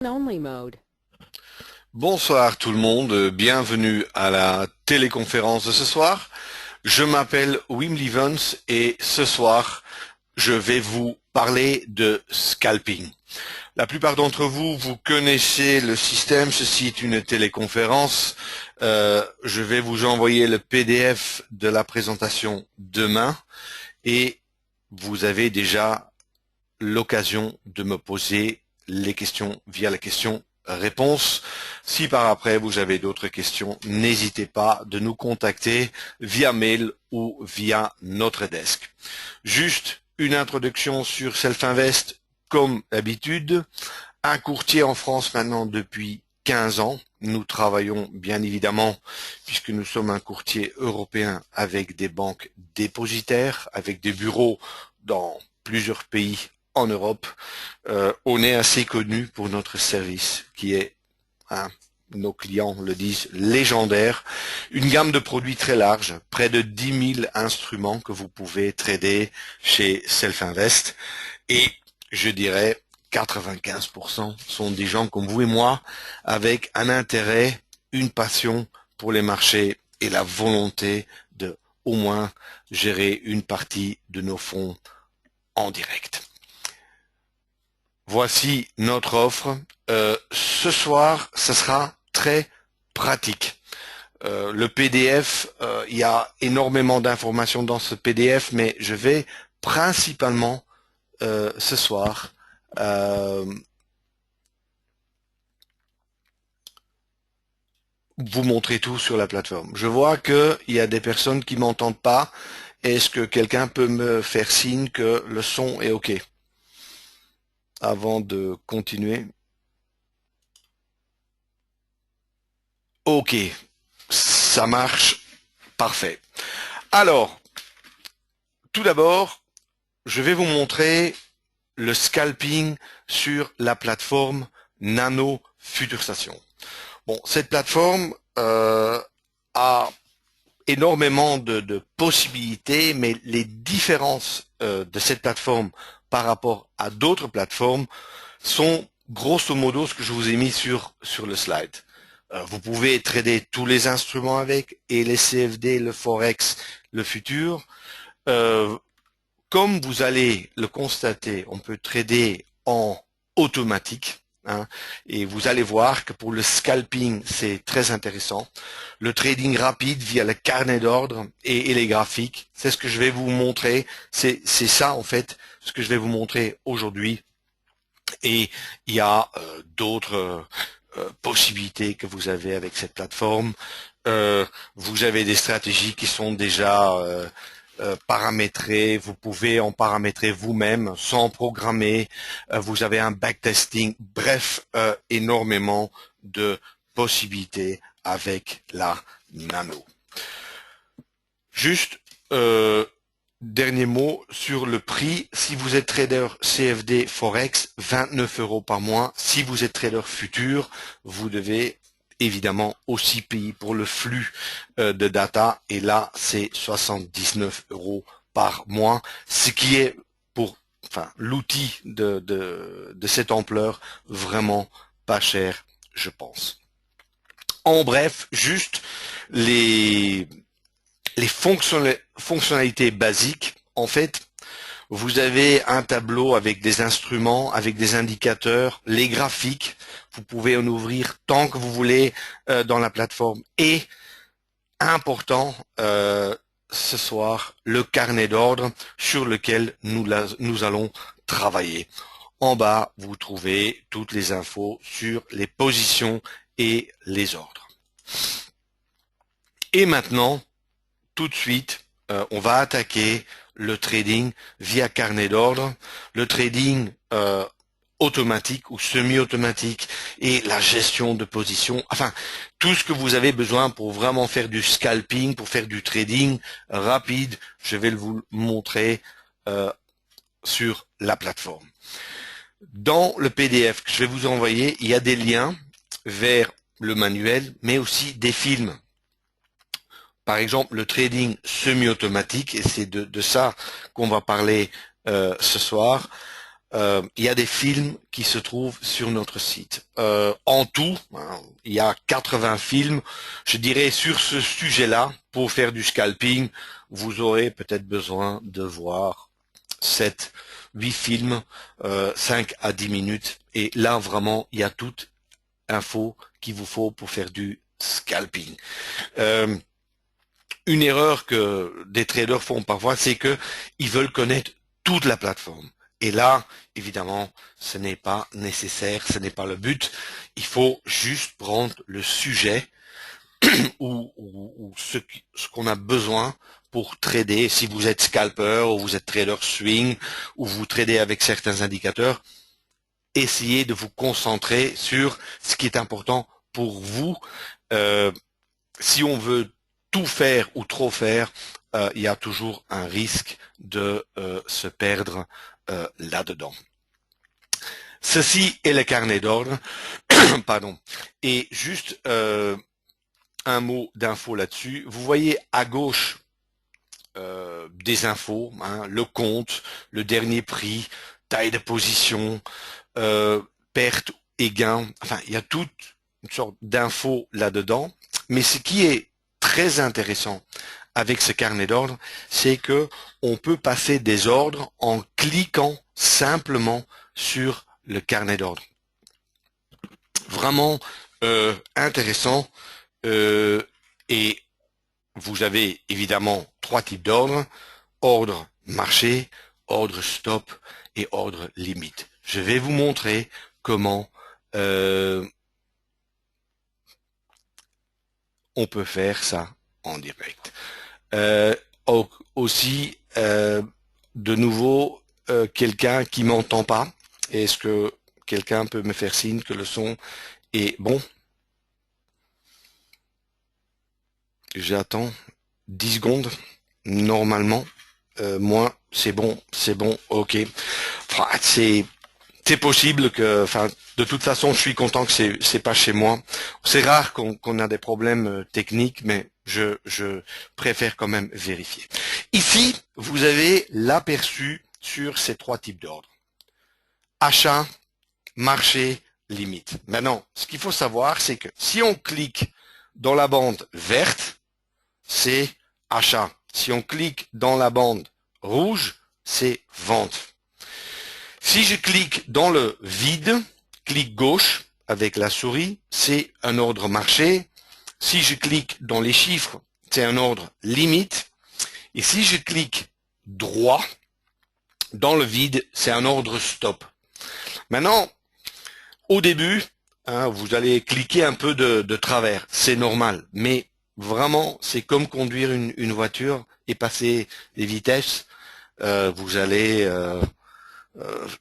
Only mode. Bonsoir tout le monde, bienvenue à la téléconférence de ce soir. Je m'appelle Wim Livens et ce soir, je vais vous parler de scalping. La plupart d'entre vous, vous connaissez le système, ceci est une téléconférence. Je vais vous envoyer le PDF de la présentation demain et vous avez déjà l'occasion de me poser les questions via la question-réponse. Si par après vous avez d'autres questions, n'hésitez pas de nous contacter via mail ou via notre desk. Juste une introduction sur Self-Invest comme d'habitude. Un courtier en France maintenant depuis 15 ans. Nous travaillons bien évidemment, puisque nous sommes un courtier européen avec des banques dépositaires, avec des bureaux dans plusieurs pays en Europe. On est assez connu pour notre service qui est, nos clients le disent, légendaire. Une gamme de produits très large, près de 10 000 instruments que vous pouvez trader chez Self-Invest. Et je dirais 95% sont des gens comme vous et moi avec un intérêt, une passion pour les marchés et la volonté de au moins gérer une partie de nos fonds en direct. Voici notre offre. Ce soir, ce sera très pratique. Le PDF, il y a énormément d'informations dans ce PDF, mais je vais principalement ce soir vous montrer tout sur la plateforme. Je vois qu'il y a des personnes qui m'entendent pas. Est-ce que quelqu'un peut me faire signe que le son est OK avant de continuer? OK, ça marche, parfait. Alors, tout d'abord, je vais vous montrer le scalping sur la plateforme Nano Futurstation. Bon, cette plateforme a énormément de possibilités, mais les différences de cette plateforme par rapport à d'autres plateformes sont grosso modo ce que je vous ai mis sur le slide. Vous pouvez trader tous les instruments avec, et les CFD, le Forex, le futur. Comme vous allez le constater, on peut trader en automatique. Et vous allez voir que pour le scalping, c'est très intéressant. Le trading rapide via le carnet d'ordre et les graphiques, c'est ce que je vais vous montrer. C'est ça, en fait, ce que je vais vous montrer aujourd'hui. Et il y a d'autres possibilités que vous avez avec cette plateforme. Vous avez des stratégies qui sont déjà paramétrées. Vous pouvez en paramétrer vous-même sans programmer. Vous avez un backtesting. Bref, énormément de possibilités avec la Nano. Juste dernier mot sur le prix. Si vous êtes trader CFD Forex, 29 € par mois. Si vous êtes trader futur, vous devez évidemment aussi payer pour le flux de data. Et là, c'est 79 € par mois, ce qui est pour l'outil de cette ampleur vraiment pas cher, je pense. En bref, juste les fonctionnalités basiques. En fait, vous avez un tableau avec des instruments, avec des indicateurs, les graphiques. Vous pouvez en ouvrir tant que vous voulez dans la plateforme. Et, important, ce soir, le carnet d'ordre sur lequel nous allons travailler. En bas, vous trouvez toutes les infos sur les positions et les ordres. Et maintenant, tout de suite, on va attaquer le trading via carnet d'ordre, le trading automatique ou semi-automatique et la gestion de position. Enfin, tout ce que vous avez besoin pour vraiment faire du scalping, pour faire du trading rapide, je vais vous le montrer sur la plateforme. Dans le PDF que je vais vous envoyer, il y a des liens vers le manuel, mais aussi des films. Par exemple, le trading semi-automatique, et c'est de ça qu'on va parler ce soir. il y a des films qui se trouvent sur notre site. En tout, hein, il y a 80 films. Je dirais sur ce sujet-là, pour faire du scalping, vous aurez peut-être besoin de voir 7, 8 films, 5 à 10 minutes. Et là, vraiment, il y a toute info qu'il vous faut pour faire du scalping. Une erreur que des traders font parfois, c'est que ils veulent connaître toute la plateforme. Et là, évidemment, ce n'est pas nécessaire, ce n'est pas le but. Il faut juste prendre le sujet ou ce qu'on a besoin pour trader. Si vous êtes scalper ou vous êtes trader swing ou vous tradez avec certains indicateurs, essayez de vous concentrer sur ce qui est important pour vous. Si on veut tout faire ou trop faire, il y a toujours un risque de se perdre là-dedans. Ceci est le carnet d'ordre. Pardon. Et juste un mot d'info là-dessus. Vous voyez à gauche des infos, hein, le compte, le dernier prix, taille de position, perte et gain. Enfin, il y a toute une sorte d'infos là-dedans. Mais ce qui est très intéressant avec ce carnet d'ordre, c'est que on peut passer des ordres en cliquant simplement sur le carnet d'ordre. Vraiment intéressant. Et vous avez évidemment 3 types d'ordres: ordre marché, ordre stop et ordre limite. Je vais vous montrer comment on peut faire ça en direct. Aussi, de nouveau, quelqu'un qui m'entend pas. Est-ce que quelqu'un peut me faire signe que le son est bon? J'attends 10 secondes. Normalement, moi, c'est bon, ok. Enfin, c'est possible que, enfin, de toute façon, je suis content que c'est pas chez moi. C'est rare qu'on a des problèmes techniques, mais je préfère quand même vérifier. Ici, vous avez l'aperçu sur ces 3 types d'ordres: achat, marché, limite. Maintenant, ce qu'il faut savoir, c'est que si on clique dans la bande verte, c'est achat. Si on clique dans la bande rouge, c'est vente. Si je clique dans le vide, clic gauche avec la souris, c'est un ordre marché. Si je clique dans les chiffres, c'est un ordre limite. Et si je clique droit dans le vide, c'est un ordre stop. Maintenant, au début, hein, vous allez cliquer un peu de travers, c'est normal. Mais vraiment, c'est comme conduire une voiture et passer les vitesses. Vous allez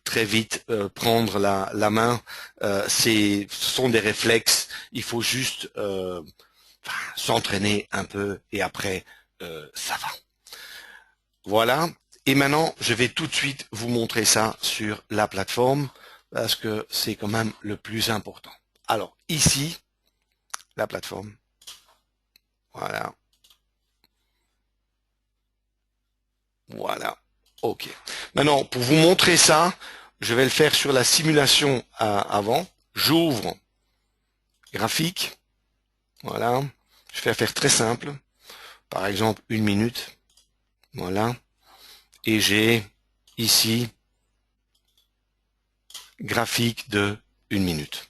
très vite prendre la main. Ce sont des réflexes. Il faut juste s'entraîner un peu et après ça va. Voilà. Et maintenant, je vais tout de suite vous montrer ça sur la plateforme parce que c'est quand même le plus important. Alors ici, la plateforme. Voilà. Voilà. OK. Maintenant, pour vous montrer ça, je vais le faire sur la simulation avant. J'ouvre graphique. Voilà. Je vais faire très simple. Par exemple, 1 minute. Voilà. Et j'ai ici graphique de 1 minute.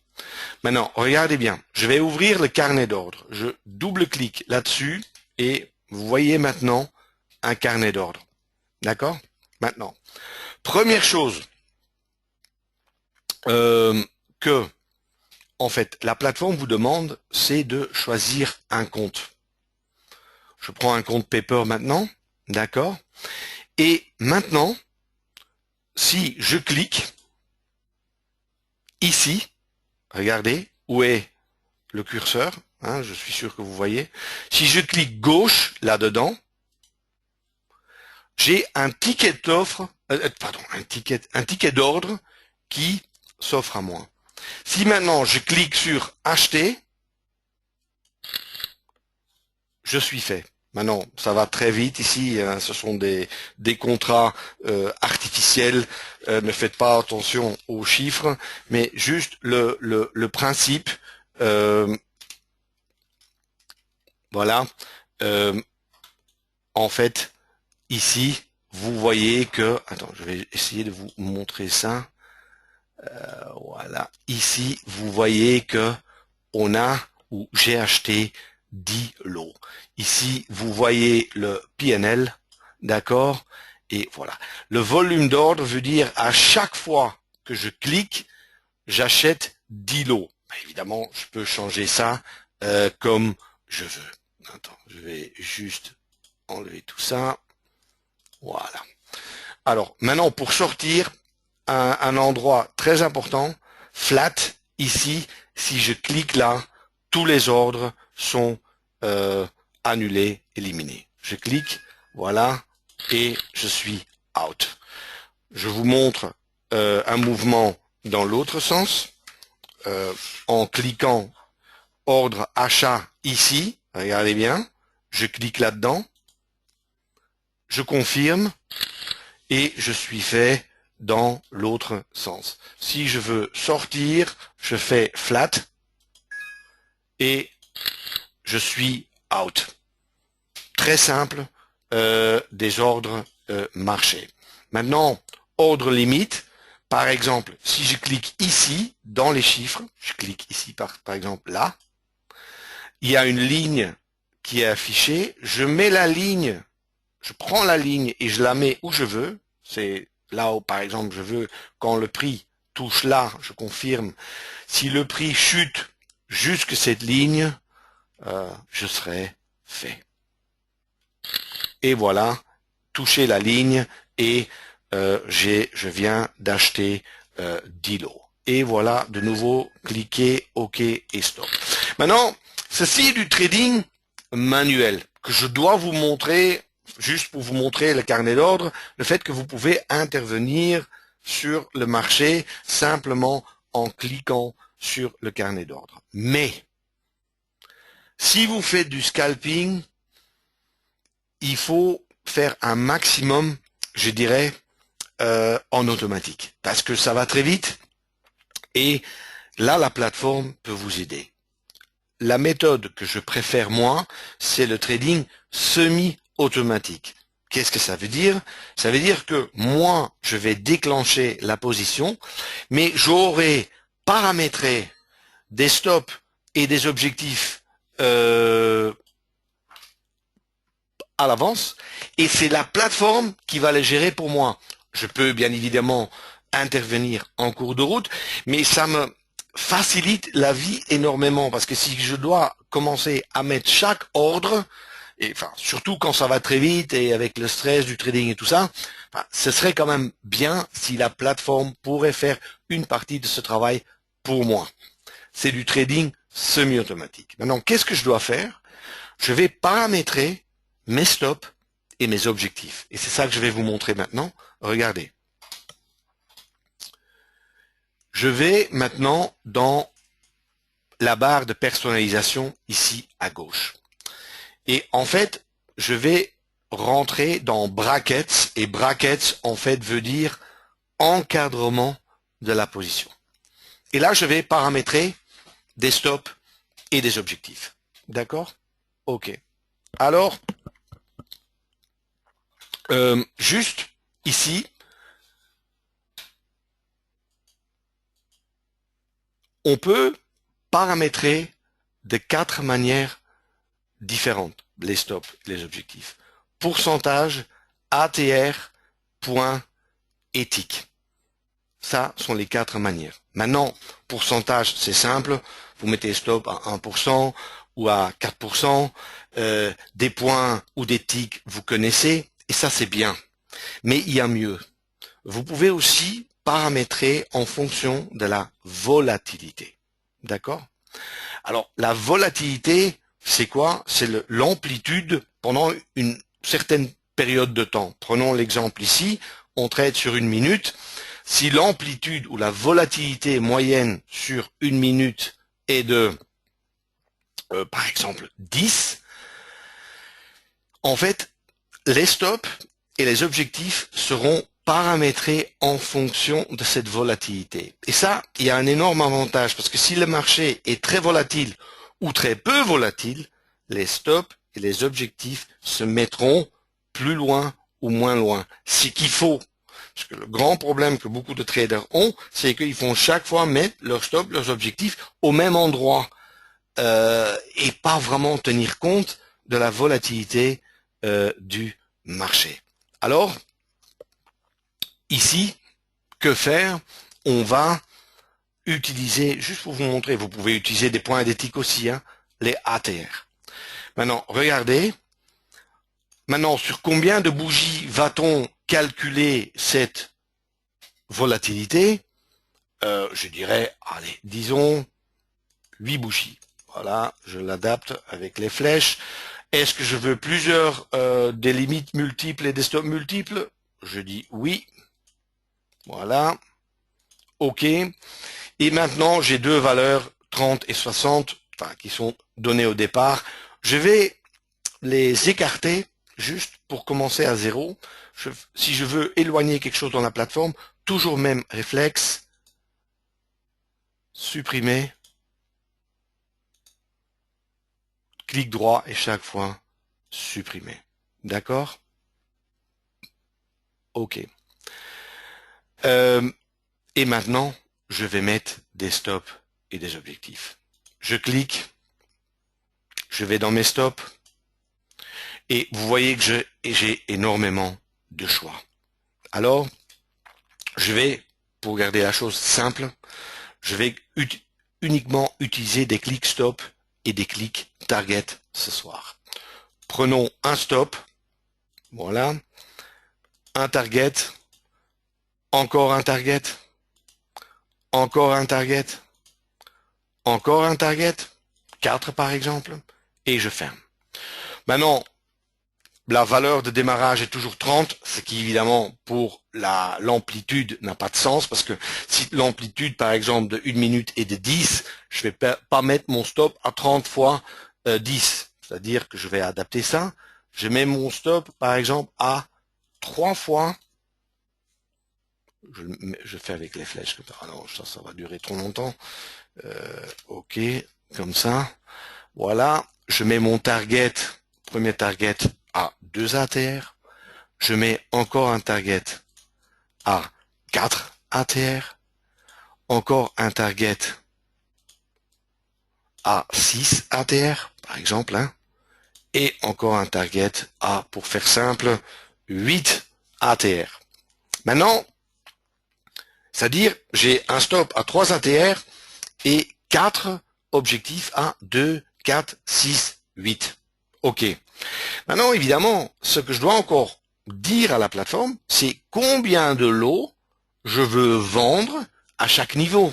Maintenant, regardez bien. Je vais ouvrir le carnet d'ordre. Je double-clique là-dessus et vous voyez maintenant un carnet d'ordre. D'accord? Maintenant, première chose que, en fait, la plateforme vous demande, c'est de choisir un compte. Je prends un compte Paper maintenant, d'accord? Et maintenant, si je clique ici, regardez où est le curseur, hein, je suis sûr que vous voyez. Si je clique gauche là-dedans, j'ai un ticket d'offre, un ticket d'ordre qui s'offre à moi. Si maintenant je clique sur acheter, je suis fait. Maintenant, ça va très vite ici, hein, ce sont des contrats artificiels, ne faites pas attention aux chiffres, mais juste le principe, euh, voilà, euh, en fait, ici, vous voyez que, attends, je vais essayer de vous montrer ça, voilà, ici, vous voyez que on a, ou j'ai acheté 10 lots. Ici, vous voyez le PNL, d'accord? Et voilà. Le volume d'ordre veut dire à chaque fois que je clique, j'achète 10 lots. Évidemment, je peux changer ça comme je veux. Attends, je vais juste enlever tout ça. Voilà. Alors, maintenant, pour sortir, un endroit très important, flat, ici, si je clique là, tous les ordres sont annulés, éliminés. Je clique, voilà, et je suis out. Je vous montre un mouvement dans l'autre sens, en cliquant ordre achat ici, regardez bien, je clique là-dedans, je confirme, et je suis fait dans l'autre sens. Si je veux sortir, je fais flat et je suis out. Très simple, des ordres marché. Maintenant, ordre limite, par exemple, si je clique ici, dans les chiffres, je clique ici par exemple là, il y a une ligne qui est affichée, je mets la ligne, je prends la ligne et je la mets où je veux, c'est là où par exemple je veux, quand le prix touche là, je confirme, si le prix chute jusque cette ligne, je serai fait. Et voilà, toucher la ligne et je viens d'acheter 10 lots. Et voilà, de nouveau, cliquez OK et stop. Maintenant, ceci est du trading manuel que je dois vous montrer, juste pour vous montrer le carnet d'ordre, le fait que vous pouvez intervenir sur le marché simplement en cliquant sur le carnet d'ordre. Mais, si vous faites du scalping, il faut faire un maximum, je dirais, en automatique. Parce que ça va très vite et là, la plateforme peut vous aider. La méthode que je préfère, moi, c'est le trading semi-automatique. Qu'est-ce que ça veut dire? Ça veut dire que moi, je vais déclencher la position, mais j'aurai paramétré des stops et des objectifs à l'avance et c'est la plateforme qui va les gérer pour moi. Je peux bien évidemment intervenir en cours de route, mais ça me facilite la vie énormément parce que si je dois commencer à mettre chaque ordre, et enfin surtout quand ça va très vite et avec le stress du trading et tout ça, enfin, ce serait quand même bien si la plateforme pourrait faire une partie de ce travail pour moi. C'est du trading semi-automatique. Maintenant, qu'est-ce que je dois faire? Je vais paramétrer mes stops et mes objectifs. Et c'est ça que je vais vous montrer maintenant. Regardez. Je vais maintenant dans la barre de personnalisation ici à gauche. Et en fait, je vais rentrer dans brackets et brackets en fait veut dire encadrement de la position. Et là, je vais paramétrer des stops et des objectifs. D'accord? OK. Alors, juste ici, on peut paramétrer de 4 manières différentes, les stops, les objectifs. Pourcentage, ATR, point, éthique. Ça sont les 4 manières. Maintenant, pourcentage, c'est simple. Vous mettez stop à 1% ou à 4%. Des points ou des ticks, vous connaissez. Et ça, c'est bien. Mais il y a mieux. Vous pouvez aussi paramétrer en fonction de la volatilité. D'accord? Alors, la volatilité, c'est quoi? C'est l'amplitude pendant une certaine période de temps. Prenons l'exemple ici, on trade sur une minute. Si l'amplitude ou la volatilité moyenne sur une minute est de, par exemple, 10, En fait, les stops et les objectifs seront paramétrés en fonction de cette volatilité. Et ça, il y a un énorme avantage parce que si le marché est très volatile ou très peu volatile, les stops et les objectifs se mettront plus loin ou moins loin. Ce qu'il faut. Parce que le grand problème que beaucoup de traders ont, c'est qu'ils font chaque fois mettre leurs stops, leurs objectifs au même endroit et pas vraiment tenir compte de la volatilité du marché. Alors, ici, que faire? On va utiliser, juste pour vous montrer, vous pouvez utiliser des points d'éthique aussi, hein, les ATR. Maintenant, regardez. Maintenant, sur combien de bougies va-t-on calculer cette volatilité? Je dirais, allez, disons 8 bougies. Voilà, je l'adapte avec les flèches. Est-ce que je veux plusieurs des limites multiples et des stops multiples? Je dis oui. Voilà. OK. Et maintenant, j'ai deux valeurs, 30 et 60, enfin, qui sont données au départ. Je vais les écarter juste pour commencer à zéro. Si je veux éloigner quelque chose dans la plateforme, toujours même réflexe, supprimer, clic droit et chaque fois supprimer. D'accord? OK. Et maintenant, je vais mettre des stops et des objectifs. Je clique, je vais dans mes stops, et vous voyez que j'ai énormément de choix. Alors, je vais, pour garder la chose simple, je vais uniquement utiliser des clics stop et des clics target ce soir. Prenons un stop, voilà, un target, encore un target, encore un target, encore un target, 4 par exemple, et je ferme. Maintenant, la valeur de démarrage est toujours 30, ce qui évidemment pour l'amplitude n'a pas de sens parce que si l'amplitude par exemple de 1 minute est de 10, je vais pas mettre mon stop à 30 fois 10. C'est-à-dire que je vais adapter ça. Je mets mon stop par exemple à 3 fois. Je fais avec les flèches. Ah non, ça va durer trop longtemps. OK, comme ça. Voilà. Je mets mon target, premier target à 2 ATR. Je mets encore un target à 4 ATR. Encore un target à 6 ATR, par exemple. Hein, et encore un target à, pour faire simple, 8 ATR. Maintenant, c'est-à-dire j'ai un stop à 3 ATR et 4 objectifs à 2, 4, 6, 8. OK. Maintenant, évidemment, ce que je dois encore dire à la plateforme, c'est combien de lots je veux vendre à chaque niveau.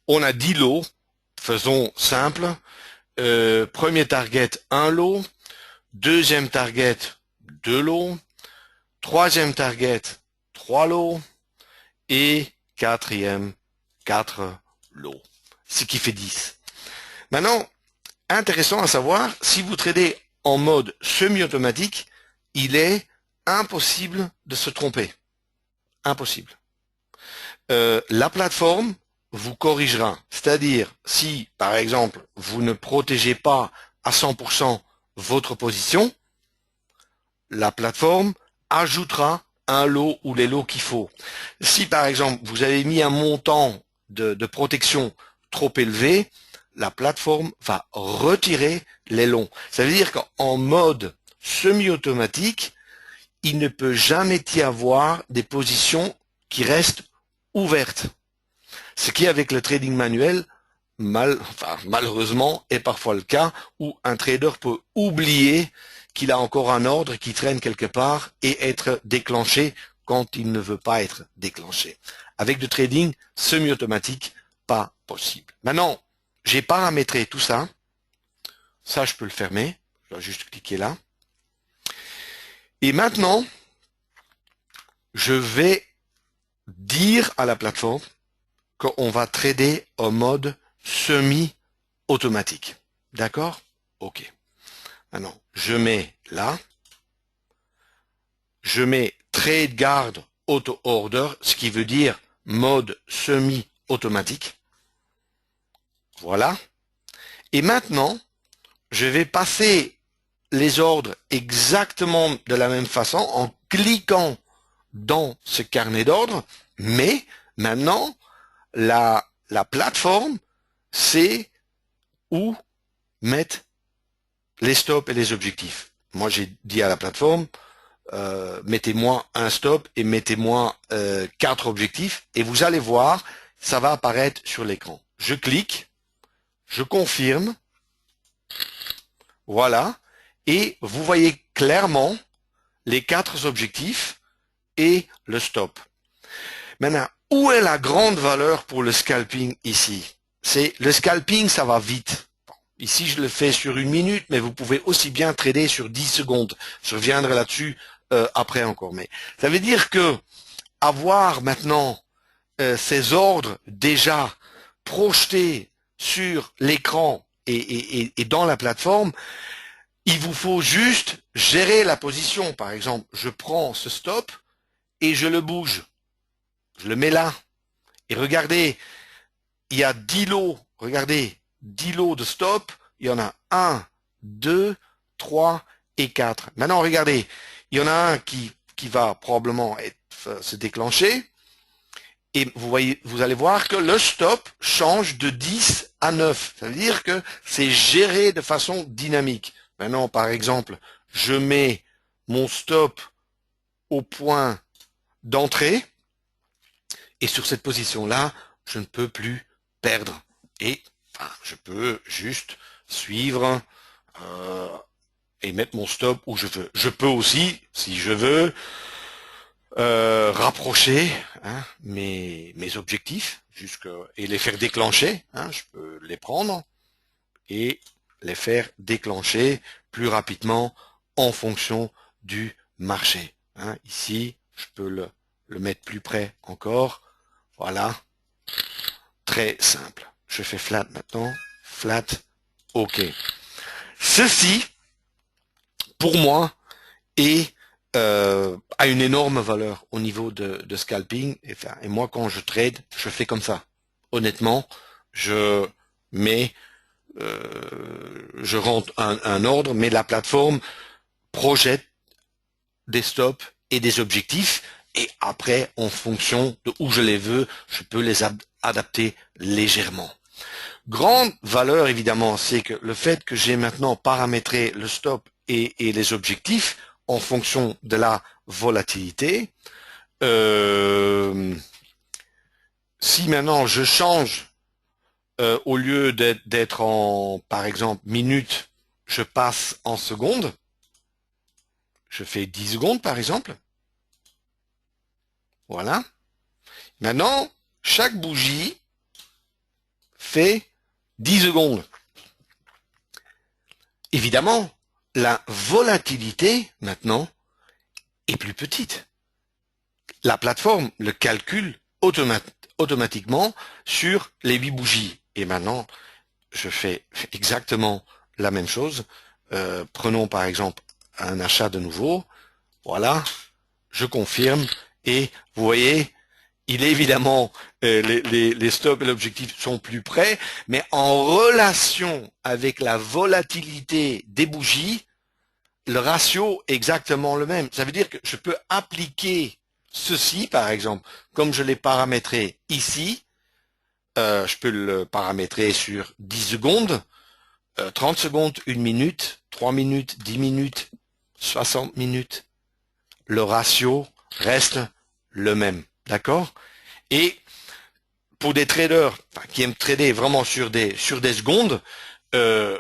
On a 10 lots. Faisons simple. Premier target, 1 lot. Deuxième target, 2 lots. Troisième target, 3 lots. Et quatrième, 4 lots. Ce qui fait 10. Maintenant, intéressant à savoir, si vous tradez en mode semi-automatique, il est impossible de se tromper. Impossible. La plateforme vous corrigera. C'est-à-dire, si, par exemple, vous ne protégez pas à 100% votre position, la plateforme ajoutera un lot ou les lots qu'il faut. Si, par exemple, vous avez mis un montant de protection trop élevé, la plateforme va retirer les longs. Ça veut dire qu'en mode semi-automatique, il ne peut jamais y avoir des positions qui restent ouvertes. Ce qui, avec le trading manuel, malheureusement, est parfois le cas, où un trader peut oublier qu'il a encore un ordre qui traîne quelque part et être déclenché quand il ne veut pas être déclenché. Avec du trading semi-automatique, pas possible. Maintenant, j'ai paramétré tout ça. Ça, je peux le fermer. Je dois juste cliquer là. Et maintenant, je vais dire à la plateforme qu'on va trader en mode semi-automatique. D'accord? OK. Maintenant, je mets là, je mets Trade Guard Auto Order, ce qui veut dire mode semi-automatique. Voilà. Et maintenant, je vais passer les ordres exactement de la même façon en cliquant dans ce carnet d'ordre, mais maintenant, la plateforme sait où mettre les stops et les objectifs. Moi, j'ai dit à la plateforme, mettez-moi un stop et mettez-moi 4 objectifs, et vous allez voir, ça va apparaître sur l'écran. Je clique, je confirme, voilà, et vous voyez clairement les 4 objectifs et le stop. Maintenant, où est la grande valeur pour le scalping ici? C'est le scalping, ça va vite. Ici, je le fais sur 1 minute, mais vous pouvez aussi bien trader sur 10 secondes. Je reviendrai là-dessus après encore. Mais ça veut dire que avoir maintenant ces ordres déjà projetés sur l'écran et dans la plateforme, il vous faut juste gérer la position. Par exemple, je prends ce stop et je le bouge. Je le mets là. Et regardez, il y a 10 lots. Regardez, 10 lots de stop. Il y en a 1, 2, 3 et 4. Maintenant, regardez, il y en a un qui va probablement se déclencher. Et vous allez voir que le stop change de 10 à 9. Ça veut dire que c'est géré de façon dynamique. Maintenant, par exemple, je mets mon stop au point d'entrée. Et sur cette position-là, je ne peux plus perdre. Et je peux juste suivre et mettre mon stop où je veux. Je peux aussi, si je veux, rapprocher mes objectifs et les faire déclencher. Je peux les prendre et les faire déclencher plus rapidement en fonction du marché. Ici, je peux le mettre plus près encore. Voilà, très simple. Je fais flat maintenant, flat, OK. Ceci, pour moi, a une énorme valeur au niveau de scalping. Et moi, quand je trade, je fais comme ça. Honnêtement, je rentre un ordre, mais la plateforme projette des stops et des objectifs. Et après, en fonction de où je les veux, je peux les adapter légèrement. Grande valeur, évidemment, c'est que le fait que j'ai maintenant paramétré le stop et les objectifs en fonction de la volatilité, si maintenant je change, au lieu d'être en, par exemple, minutes, je passe en secondes, je fais 10 secondes, par exemple. Voilà. Maintenant, chaque bougie fait 10 secondes. Évidemment, la volatilité, maintenant, est plus petite. La plateforme le calcule automatiquement sur les 8 bougies. Et maintenant, je fais exactement la même chose. Prenons par exemple un achat de nouveau. Voilà, je confirme. Et vous voyez, il est évidemment, les stops et l'objectif sont plus près, mais en relation avec la volatilité des bougies, le ratio est exactement le même. Ça veut dire que je peux appliquer ceci, par exemple, comme je l'ai paramétré ici, je peux le paramétrer sur 10 secondes, 30 secondes, 1 minute, 3 minutes, 10 minutes, 60 minutes. Le ratio reste le même. D'accord? Et pour des traders qui aiment trader vraiment sur des secondes, il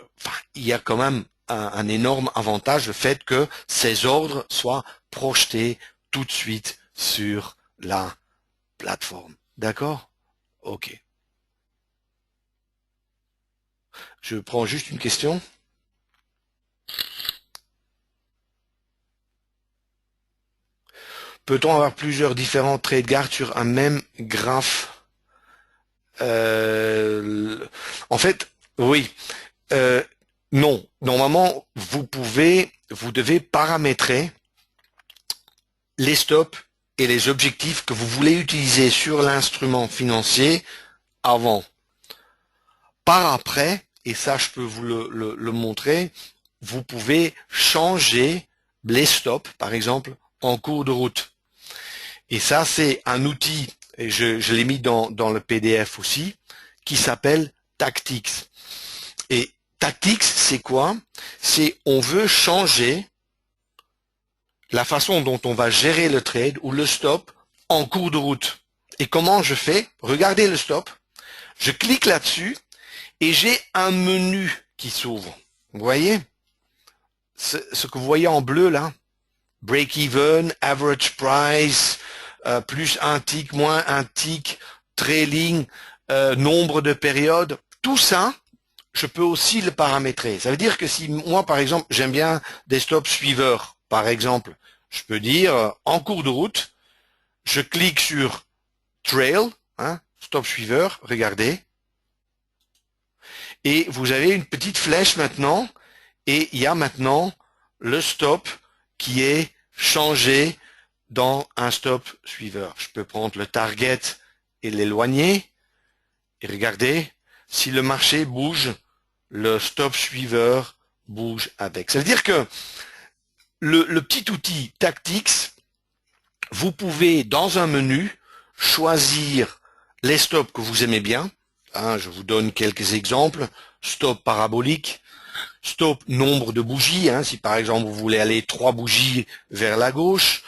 y a quand même un énorme avantage, le fait que ces ordres soient projetés tout de suite sur la plateforme. D'accord? OK. Je prends juste une question. Peut-on avoir plusieurs différents trade guards sur un même graphe? En fait, oui. Non, normalement, vous devez paramétrer les stops et les objectifs que vous voulez utiliser sur l'instrument financier avant. Par après, et ça je peux vous le montrer, vous pouvez changer les stops, par exemple, en cours de route. Et ça, c'est un outil, et je l'ai mis dans le PDF aussi, qui s'appelle Tactics. Et Tactics, c'est quoi? C'est on veut changer la façon dont on va gérer le trade ou le stop en cours de route. Et comment je fais? Regardez le stop, je clique là-dessus et j'ai un menu qui s'ouvre. Vous voyez? Ce que vous voyez en bleu là, break-even, average price, plus un tick, moins un tick, trailing, nombre de périodes, tout ça, je peux aussi le paramétrer. Ça veut dire que si moi, par exemple, j'aime bien des stops suiveurs, par exemple, je peux dire en cours de route, je clique sur trail, stop suiveur, regardez, et vous avez une petite flèche maintenant, et il y a maintenant le stop qui est changé dans un stop suiveur. Je peux prendre le target et l'éloigner, et regardez, si le marché bouge, le stop suiveur bouge avec. Ça veut dire que le petit outil Tactics, vous pouvez dans un menu choisir les stops que vous aimez bien. Je vous donne quelques exemples. Stop parabolique, stop nombre de bougies, si par exemple vous voulez aller 3 bougies vers la gauche,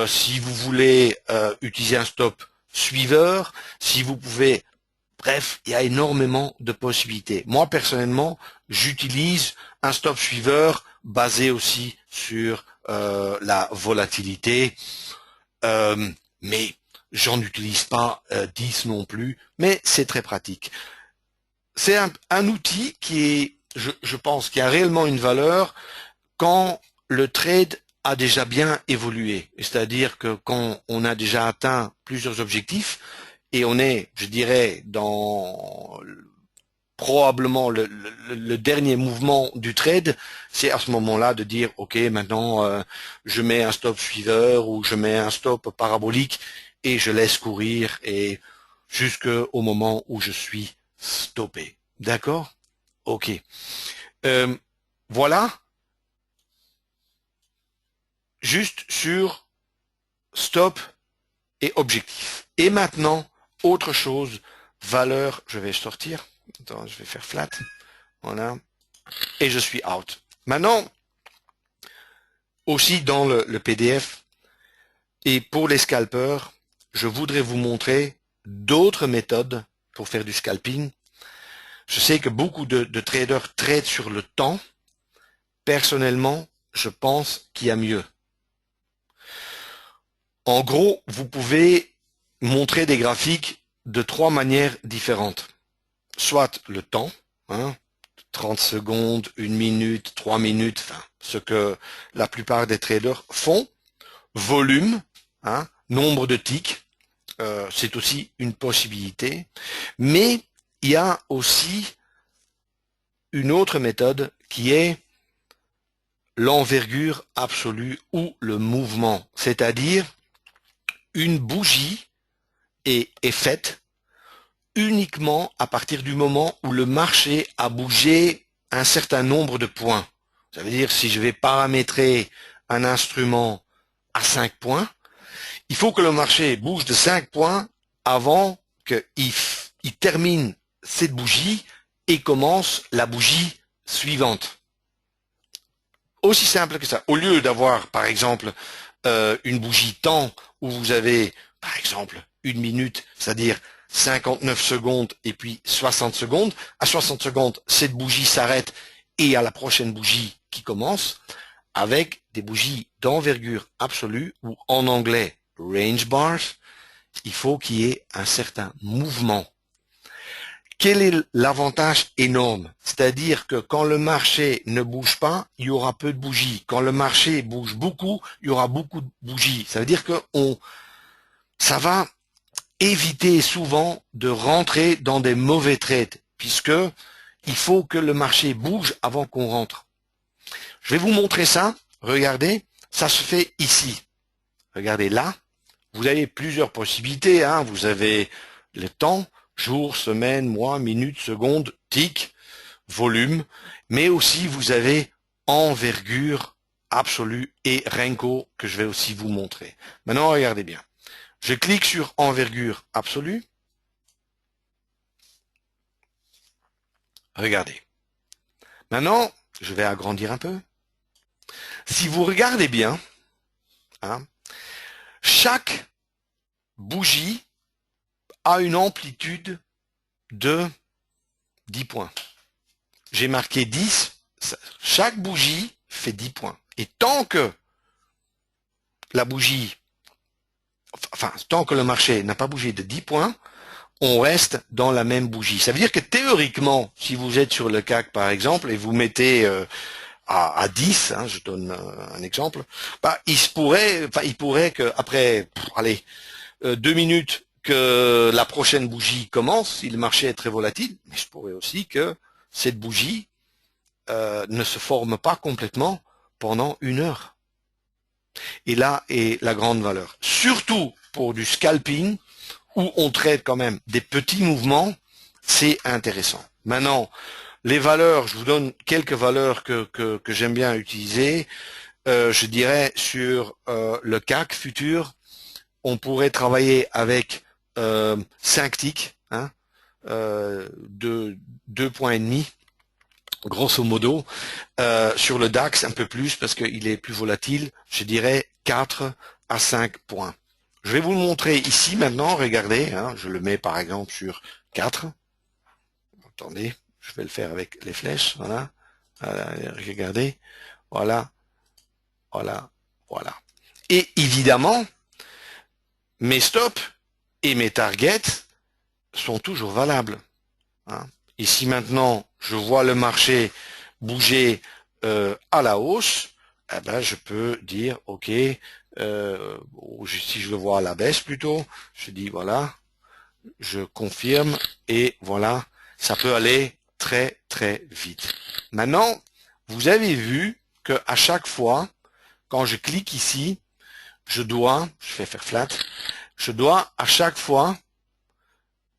si vous voulez utiliser un stop suiveur, si vous pouvez, bref, il y a énormément de possibilités. Moi personnellement, j'utilise un stop suiveur basé aussi sur la volatilité, mais j'en utilise pas 10 non plus, mais c'est très pratique. C'est un outil qui est, je pense, qui a réellement une valeur quand le trade a déjà bien évolué. C'est-à-dire que quand on a déjà atteint plusieurs objectifs et on est, je dirais, dans probablement le dernier mouvement du trade, c'est à ce moment-là de dire, ok, maintenant je mets un stop suiveur ou je mets un stop parabolique et je laisse courir et jusqu'au moment où je suis stoppé. D'accord? Ok. Voilà, juste sur stop et objectif. Et maintenant, autre chose, valeur, je vais sortir. Attends, je vais faire flat. Voilà. Et je suis out. Maintenant, aussi dans le PDF, et pour les scalpers, je voudrais vous montrer d'autres méthodes pour faire du scalping. Je sais que beaucoup de traders tradent sur le temps. Personnellement, je pense qu'il y a mieux. En gros, vous pouvez montrer des graphiques de 3 manières différentes. Soit le temps, 30 secondes, 1 minute, 3 minutes, enfin, ce que la plupart des traders font. Volume, nombre de ticks, c'est aussi une possibilité. Mais il y a aussi une autre méthode qui est l'envergure absolue ou le mouvement, c'est-à-dire une bougie est faite uniquement à partir du moment où le marché a bougé un certain nombre de points. Ça veut dire si je vais paramétrer un instrument à 5 points, il faut que le marché bouge de 5 points avant qu'il termine cette bougie et commence la bougie suivante. Aussi simple que ça. Au lieu d'avoir, par exemple, une bougie temps où vous avez, par exemple, 1 minute, c'est-à-dire 59 secondes et puis 60 secondes. À 60 secondes, cette bougie s'arrête et à la prochaine bougie qui commence avec des bougies d'envergure absolue ou en anglais range bars. Il faut qu'il y ait un certain mouvement. Quel est l'avantage énorme? C'est-à-dire que quand le marché ne bouge pas, il y aura peu de bougies. Quand le marché bouge beaucoup, il y aura beaucoup de bougies. Ça veut dire que ça va éviter souvent de rentrer dans des mauvais trades, puisque il faut que le marché bouge avant qu'on rentre. Je vais vous montrer ça. Regardez, ça se fait ici. Regardez là. Vous avez plusieurs possibilités. Hein. Vous avez le temps, jour, semaine, mois, minute, seconde, tic, volume. Mais aussi vous avez envergure absolue et Renko que je vais aussi vous montrer. Maintenant, regardez bien. Je clique sur envergure absolue. Regardez. Maintenant, je vais agrandir un peu. Si vous regardez bien, hein, chaque bougie a une amplitude de 10 points. J'ai marqué 10, chaque bougie fait 10 points. Et tant que la bougie, tant que le marché n'a pas bougé de 10 points, on reste dans la même bougie. Ça veut dire que théoriquement, si vous êtes sur le CAC par exemple, et vous mettez à 10, hein, je donne un exemple, il pourrait que après, 2 minutes que la prochaine bougie commence, si le marché est très volatile, mais je pourrais aussi que cette bougie ne se forme pas complètement pendant 1 heure. Et là est la grande valeur. Surtout pour du scalping, où on traite quand même des petits mouvements, c'est intéressant. Maintenant, les valeurs, je vous donne quelques valeurs que j'aime bien utiliser. Je dirais sur le CAC futur, on pourrait travailler avec 5 ticks, hein, de 2,5 points, grosso modo. Sur le DAX, un peu plus, parce qu'il est plus volatile, je dirais 4 à 5 points. Je vais vous le montrer ici maintenant, regardez, hein, je le mets par exemple sur 4. Attendez, je vais le faire avec les flèches, voilà. Regardez, voilà, voilà, voilà. Et évidemment, mes stops et mes targets sont toujours valables. Hein. Ici maintenant, je vois le marché bouger à la hausse, eh ben, je peux dire, ok, si je le vois à la baisse plutôt, je dis voilà, je confirme et voilà, ça peut aller très très vite. Maintenant, vous avez vu que à chaque fois, quand je clique ici, je vais faire flat, je dois à chaque fois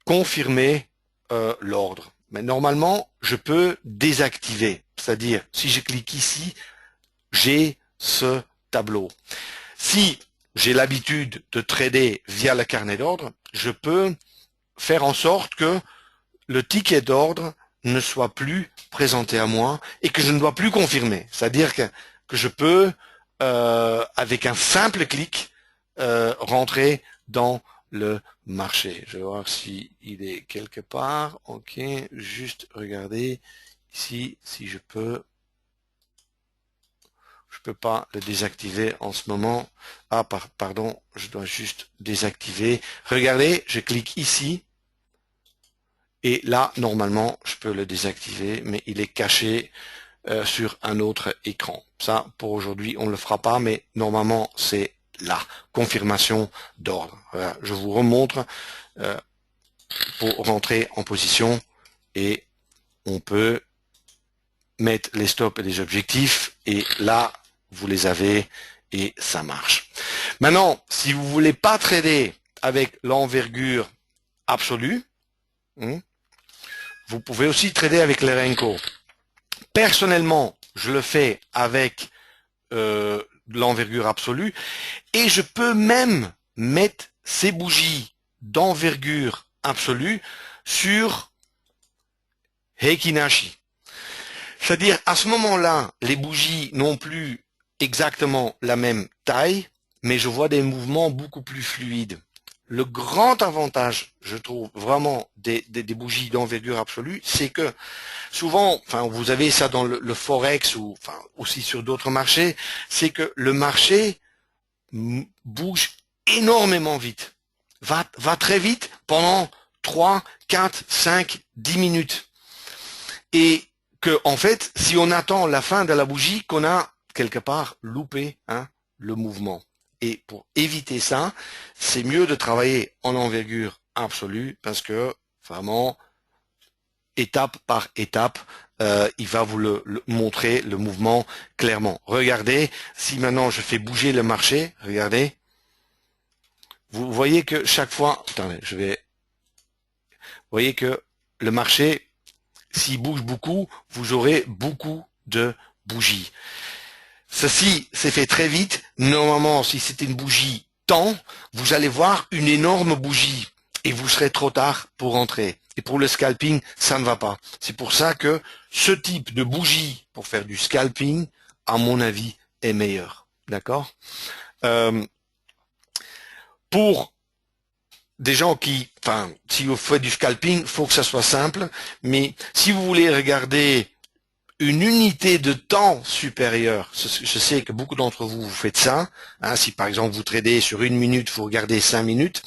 confirmer l'ordre. Mais normalement, je peux désactiver. C'est-à-dire, si je clique ici, j'ai ce tableau. Si j'ai l'habitude de trader via le carnet d'ordre, je peux faire en sorte que le ticket d'ordre ne soit plus présenté à moi et que je ne dois plus confirmer. C'est-à-dire que je peux, avec un simple clic, rentrer dans le marché. Je vais voir si il est quelque part. Ok, juste regarder ici si je peux. Je peux pas le désactiver en ce moment. Ah, pardon, je dois juste désactiver. Regardez, je clique ici. Et là, normalement, je peux le désactiver, mais il est caché sur un autre écran. Ça, pour aujourd'hui, on ne le fera pas, mais normalement, c'est là. Confirmation d'ordre. Voilà, je vous remontre pour rentrer en position et on peut mettre les stops et les objectifs et là, vous les avez et ça marche. Maintenant, si vous voulez pas trader avec l'envergure absolue, vous pouvez aussi trader avec les Renko. Personnellement, je le fais avec l'envergure absolue et je peux même mettre ces bougies d'envergure absolue sur Heikinashi. C'est-à-dire, à ce moment-là, les bougies n'ont plus exactement la même taille, mais je vois des mouvements beaucoup plus fluides. Le grand avantage, je trouve, vraiment des bougies d'envergure absolue, c'est que souvent, vous avez ça dans le Forex ou aussi sur d'autres marchés, c'est que le marché bouge énormément vite, va très vite pendant 3, 4, 5, 10 minutes. Et que, en fait, si on attend la fin de la bougie, qu'on a quelque part loupé le mouvement. Et pour éviter ça, c'est mieux de travailler en envergure absolue parce que vraiment, étape par étape, il va vous le montrer le mouvement clairement. Regardez, si maintenant je fais bouger le marché, regardez, vous voyez que chaque fois, attendez, vous voyez que le marché, s'il bouge beaucoup, vous aurez beaucoup de bougies. Ceci s'est fait très vite. Normalement, si c'était une bougie temps, vous allez voir une énorme bougie et vous serez trop tard pour rentrer. Et pour le scalping, ça ne va pas. C'est pour ça que ce type de bougie pour faire du scalping, à mon avis, est meilleur. D'accord? Pour des gens qui, enfin, si vous faites du scalping, faut que ça soit simple. Mais si vous voulez regarder une unité de temps supérieure, je sais que beaucoup d'entre vous, vous faites ça. Hein, si par exemple vous tradez sur 1 minute, vous regardez 5 minutes.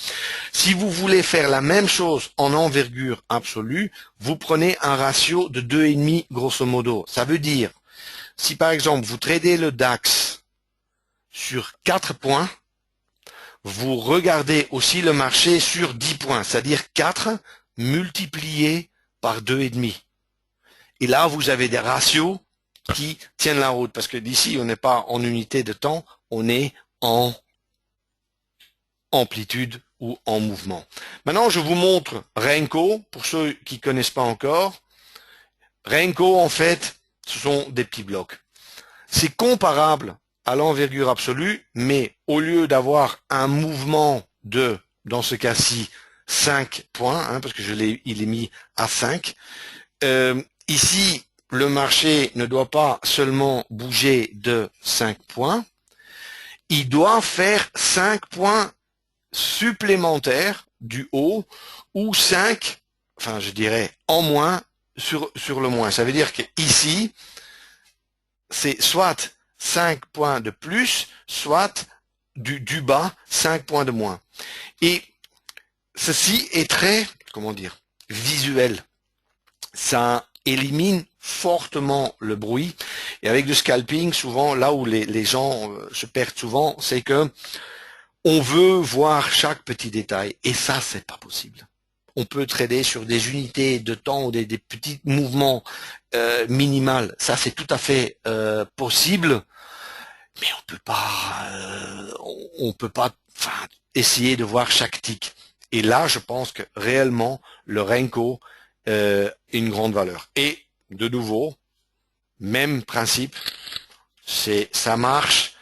Si vous voulez faire la même chose en envergure absolue, vous prenez un ratio de 2,5 grosso modo. Ça veut dire, si par exemple vous tradez le DAX sur 4 points, vous regardez aussi le marché sur 10 points, c'est-à-dire 4 multiplié par 2,5. Et là, vous avez des ratios qui tiennent la route, parce que d'ici, on n'est pas en unité de temps, on est en amplitude ou en mouvement. Maintenant, je vous montre Renko, pour ceux qui ne connaissent pas encore. Renko, en fait, ce sont des petits blocs. C'est comparable à l'envergure absolue, mais au lieu d'avoir un mouvement de, dans ce cas-ci, 5 points, hein, parce que il est mis à 5, ici, le marché ne doit pas seulement bouger de 5 points, il doit faire 5 points supplémentaires du haut ou 5, enfin je dirais en moins sur le moins. Ça veut dire que ici, c'est soit 5 points de plus, soit du bas, 5 points de moins. Et ceci est très, comment dire, visuel. Ça élimine fortement le bruit. Et avec le scalping, souvent, là où les gens se perdent souvent, c'est que on veut voir chaque petit détail. Et ça, c'est pas possible. On peut trader sur des unités de temps ou des petits mouvements minimales. Ça, c'est tout à fait possible. Mais on peut pas enfin, essayer de voir chaque tic. Et là, je pense que réellement, le Renko une grande valeur. Et de nouveau, même principe, ça marche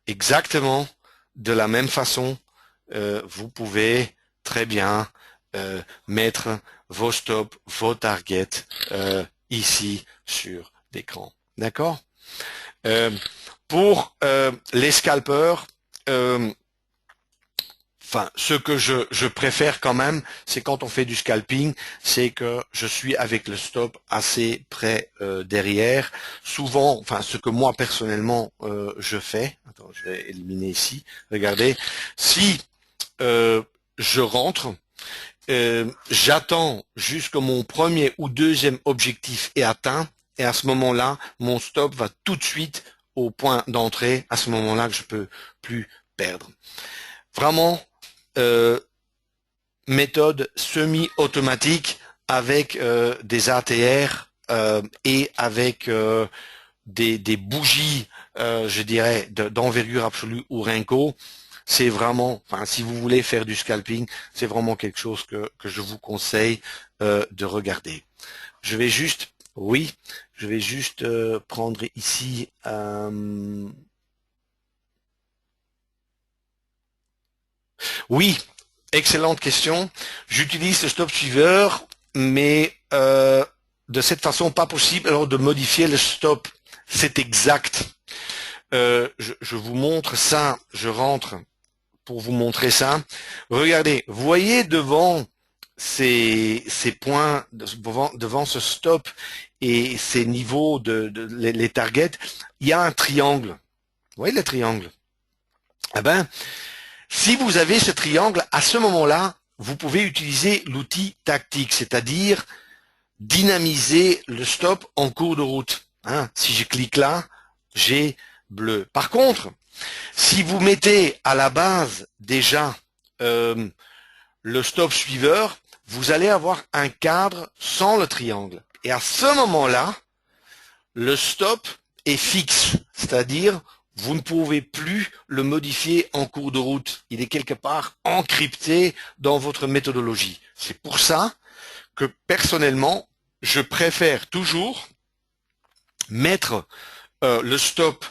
exactement de la même façon. Vous pouvez très bien mettre vos stops, vos targets ici sur l'écran. D'accord? Pour les scalpers, enfin, ce que je préfère quand même, c'est quand on fait du scalping, c'est que je suis avec le stop assez près derrière. Souvent, enfin, ce que moi personnellement je fais, attends, je vais éliminer ici. Regardez, si je rentre, j'attends jusque mon premier ou deuxième objectif est atteint, et à ce moment-là, mon stop va tout de suite au point d'entrée. À ce moment-là, que je peux plus perdre. Vraiment. Méthode semi-automatique avec des ATR et avec des bougies, je dirais, d'envergure absolue ou Renko. C'est vraiment, enfin, si vous voulez faire du scalping, c'est vraiment quelque chose que je vous conseille de regarder. Je vais juste, oui, je vais juste prendre ici. Oui, excellente question. J'utilise le stop suiveur, mais de cette façon, pas possible alors de modifier le stop. C'est exact. Je vous montre ça. Je rentre pour vous montrer ça. Regardez, vous voyez devant ces points, devant ce stop et ces niveaux les targets, il y a un triangle. Vous voyez le triangle? Eh ben, si vous avez ce triangle, à ce moment-là, vous pouvez utiliser l'outil tactique, c'est-à-dire dynamiser le stop en cours de route. Hein, si je clique là, j'ai bleu. Par contre, si vous mettez à la base déjà le stop suiveur, vous allez avoir un cadre sans le triangle. Et à ce moment-là, le stop est fixe, c'est-à-dire vous ne pouvez plus le modifier en cours de route. Il est quelque part encrypté dans votre méthodologie. C'est pour ça que personnellement, je préfère toujours mettre le stop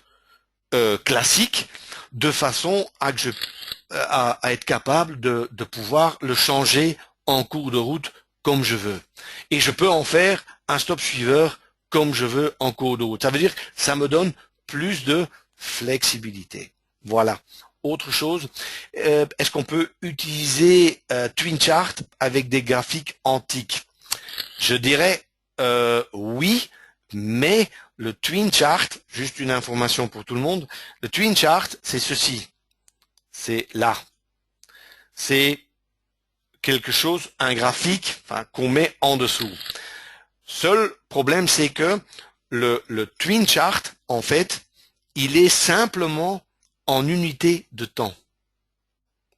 classique de façon à être capable de pouvoir le changer en cours de route comme je veux. Et je peux en faire un stop suiveur comme je veux en cours de route. Ça veut dire que ça me donne plus de flexibilité. Voilà. Autre chose, est-ce qu'on peut utiliser TwinChart avec des graphiques antiques? Je dirais oui, mais le TwinChart, juste une information pour tout le monde, le TwinChart, c'est ceci. C'est là. C'est quelque chose, un graphique qu'on met en dessous. Seul problème, c'est que le TwinChart, en fait, il est simplement en unité de temps.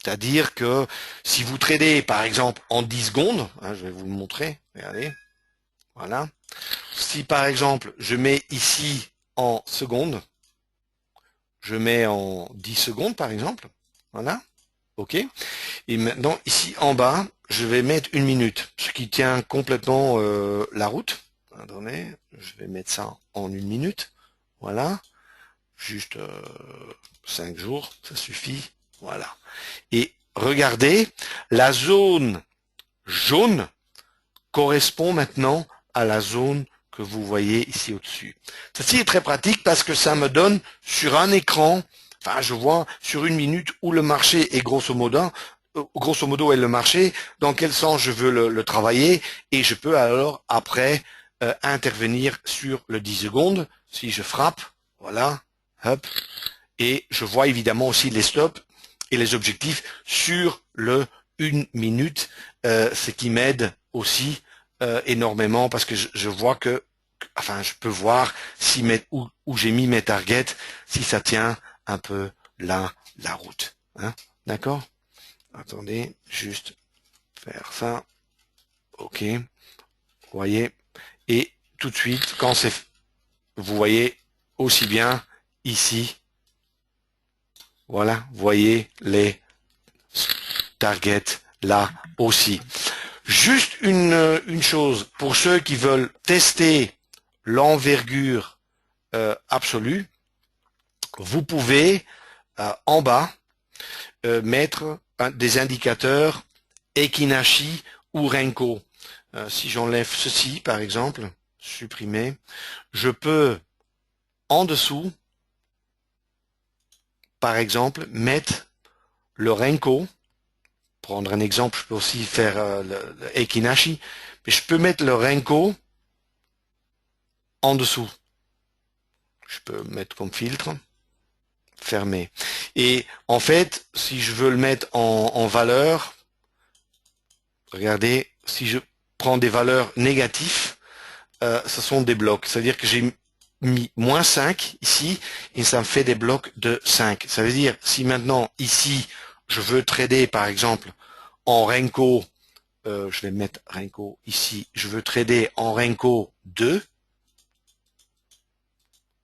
C'est-à-dire que si vous tradez, par exemple, en 10 secondes, je vais vous le montrer, regardez, voilà. Si, par exemple, je mets ici en secondes, je mets en 10 secondes, par exemple, voilà, ok. Et maintenant, ici en bas, je vais mettre 1 minute, ce qui tient complètement la route. Attendez, je vais mettre ça en 1 minute, voilà. Juste 5 jours, ça suffit, voilà. Et regardez, la zone jaune correspond maintenant à la zone que vous voyez ici au-dessus. Ceci est très pratique parce que ça me donne sur un écran, je vois sur 1 minute où le marché est grosso modo est le marché, dans quel sens je veux le travailler, et je peux alors après intervenir sur le 10 secondes, si je frappe, voilà, hop, et je vois évidemment aussi les stops et les objectifs sur le 1 minute, ce qui m'aide aussi énormément parce que je vois que, je peux voir si où j'ai mis mes targets, si ça tient un peu la route. Hein, d'accord? Attendez, juste faire ça. Ok. Vous voyez? Et tout de suite, quand c'est, vous voyez aussi bien ici. Voilà, vous voyez les targets là aussi. Juste une chose, pour ceux qui veulent tester l'envergure absolue, vous pouvez en bas mettre des indicateurs Ekinashi ou Renko. Si j'enlève ceci, par exemple, supprimer, je peux en dessous, par exemple, mettre le Renko. Prendre un exemple, je peux aussi faire le Ekinashi, mais je peux mettre le Renko en dessous. Je peux mettre comme filtre, fermer. Et en fait, si je veux le mettre en valeur, regardez, si je prends des valeurs négatives, ce sont des blocs. C'est-à-dire que j'ai mis -5 ici, et ça me fait des blocs de 5. Ça veut dire, si maintenant, ici, je veux trader, par exemple, en Renko, je vais mettre Renko ici, je veux trader en Renko 2,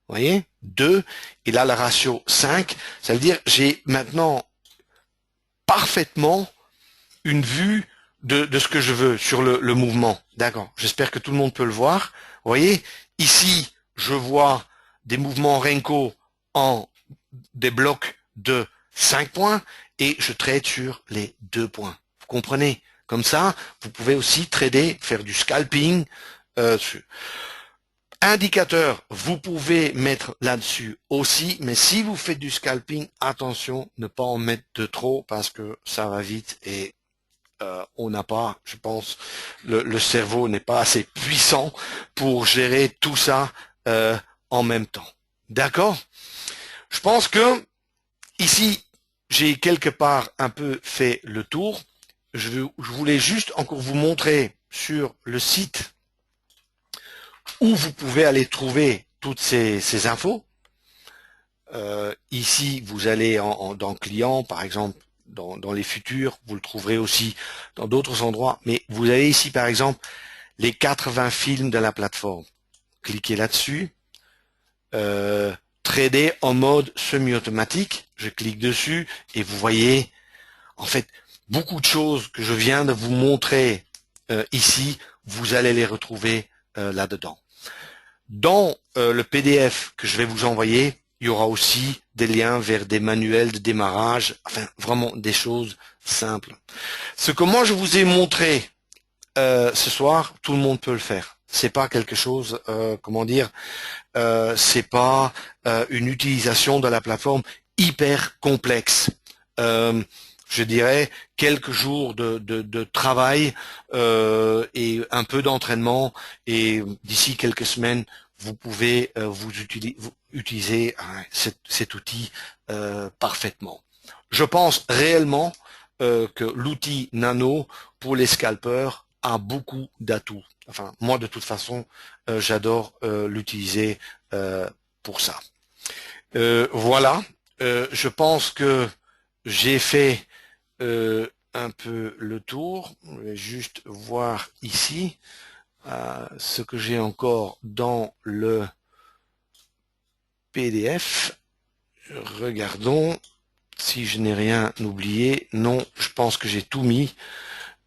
vous voyez, 2, et là, le ratio 5, ça veut dire j'ai maintenant parfaitement une vue de ce que je veux sur le mouvement. D'accord, j'espère que tout le monde peut le voir. Vous voyez, ici, je vois des mouvements Renko en des blocs de 5 points, et je trade sur les 2 points. Vous comprenez? Comme ça, vous pouvez aussi trader, faire du scalping. Indicateur, vous pouvez mettre là-dessus aussi, mais si vous faites du scalping, attention, ne pas en mettre de trop parce que ça va vite et on n'a pas, je pense, le cerveau n'est pas assez puissant pour gérer tout ça en même temps. D'accord? Je pense que ici, j'ai quelque part un peu fait le tour. Je voulais juste encore vous montrer sur le site où vous pouvez aller trouver toutes ces infos. Ici, vous allez dans client, par exemple, dans les futurs, vous le trouverez aussi dans d'autres endroits, mais vous avez ici par exemple les 80 films de la plateforme. Cliquez là-dessus, trader en mode semi-automatique, je clique dessus et vous voyez en fait beaucoup de choses que je viens de vous montrer ici, vous allez les retrouver là-dedans. Dans le PDF que je vais vous envoyer, il y aura aussi des liens vers des manuels de démarrage, enfin vraiment des choses simples. Ce que moi je vous ai montré ce soir, tout le monde peut le faire. C'est pas quelque chose, comment dire, c'est pas une utilisation de la plateforme hyper complexe. Je dirais quelques jours de travail et un peu d'entraînement, et d'ici quelques semaines, vous pouvez vous utiliser cet outil parfaitement. Je pense réellement que l'outil Nano pour les scalpers a beaucoup d'atouts. Enfin, moi de toute façon, j'adore l'utiliser pour ça. Voilà, je pense que j'ai fait un peu le tour. Je vais juste voir ici ce que j'ai encore dans le PDF. Regardons si je n'ai rien oublié. Non, je pense que j'ai tout mis.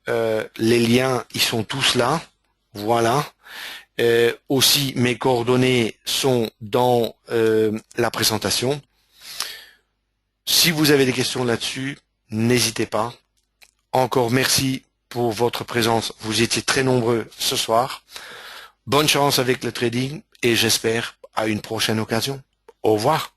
Les liens, ils sont tous là. Voilà. Aussi, mes coordonnées sont dans la présentation. Si vous avez des questions là-dessus, n'hésitez pas. Encore merci pour votre présence. Vous étiez très nombreux ce soir. Bonne chance avec le trading et j'espère à une prochaine occasion. Au revoir.